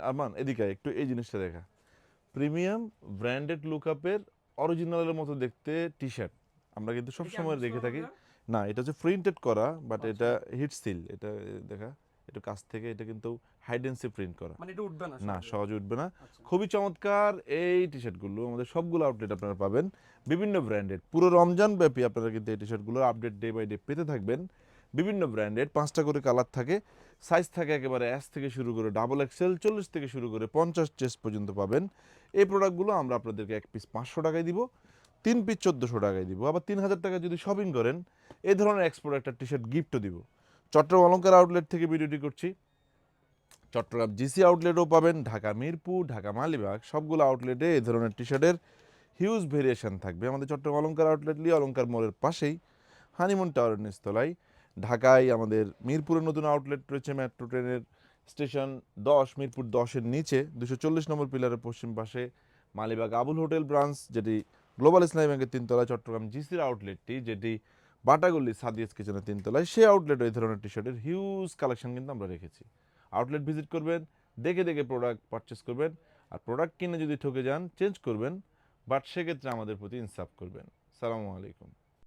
আরমান এদিকে আয়, একটু এই জিনিসটা দেখা। প্রিমিয়াম ব্র্যান্ডেড লুকআপের অরিজিনালের মতো দেখতে টি শার্ট আমরা কিন্তু এটা কি সবসময় আনবক্স রেখে করা থাকি। যাবে? না, এটা হচ্ছে প্রিন্টেড করা, বাট আচ্ছা, এটা হিট সিল। এটা দেখা একটু কাছ থেকে, এটা কিন্তু হাইডেন্সি প্রিন্ট করা। মানে এটা উঠবে না না, সহজে? সহজে উঠবে না। আচ্ছা। খুবই চমৎকার এই টি শার্টগুলো আমাদের সবগুলো আউটলেট আপনারা পাবেন, বিভিন্ন ব্র্যান্ডেড। পুরো রমজান ব্যাপী আপনারা কিন্তু এই টি শার্টগুলোর আপডেট ডে বাই ডে পেতে থাকবেন। বিভিন্ন ব্র্যান্ডেড 5টা করে কালার থাকে, সাইজ থাকে একেবারে এস থেকে শুরু করে ডাবল এক্সেল, 40 থেকে শুরু করে 50 চেস্ট পর্যন্ত পাবেন। এই প্রোডাক্টগুলো আমরা আপনাদেরকে এক পিস 500 টাকায় দিব, 3 পিস 1400 টাকায় দিব, আবার 3000 টাকা যদি শপিং করেন এই ধরনের এক্সপোর্ট একটা টি শার্ট গিফটও দিব। চট্টগ্রাম অলঙ্কার আউটলেট থেকে ভিডিওটি করছি। চট্টগ্রাম জিসি আউটলেটও পাবেন, ঢাকা মিরপুর, ঢাকা মালিবাগ, সবগুলো আউটলেটে এই ধরনের টি শার্টের হিউজ ভেরিয়েশন থাকবে। আমাদের চট্টগ্রাম অলঙ্কার আউটলেট লিয়ে অলঙ্কার মোড়ের পাশেই, হানিমুন টাওয়ারের নিচতলায়। ঢাকায় আমাদের মিরপুরের নতুন আউটলেট রয়েছে, মেট্রো ট্রেনের স্টেশন 10, মিরপুর 10-এর নিচে 240 নম্বর পিলারের পশ্চিম পাশে মালিবাগ আবুল হোটেল ব্রাঞ্চ, যেটি গ্লোবাল ইসলামী ব্যাংকের 3তলায়। চট্টগ্রাম জিসির আউটলেটটি, যেটি বাটাগল্লি সাদিয়াস কিচেনের 3তলায়, সেই আউটলেটে এই ধরনের টি শার্টের হিউজ কালেকশন কিন্তু আমরা রেখেছি। আউটলেট ভিজিট করবেন, দেখে দেখে প্রোডাক্ট পারচেস করবেন। আর প্রোডাক্ট কিনে যদি ঠকে যান চেঞ্জ করবেন, বাট সেক্ষেত্রে আমাদের প্রতি ইনসাফ করবেন। সালামু আলাইকুম।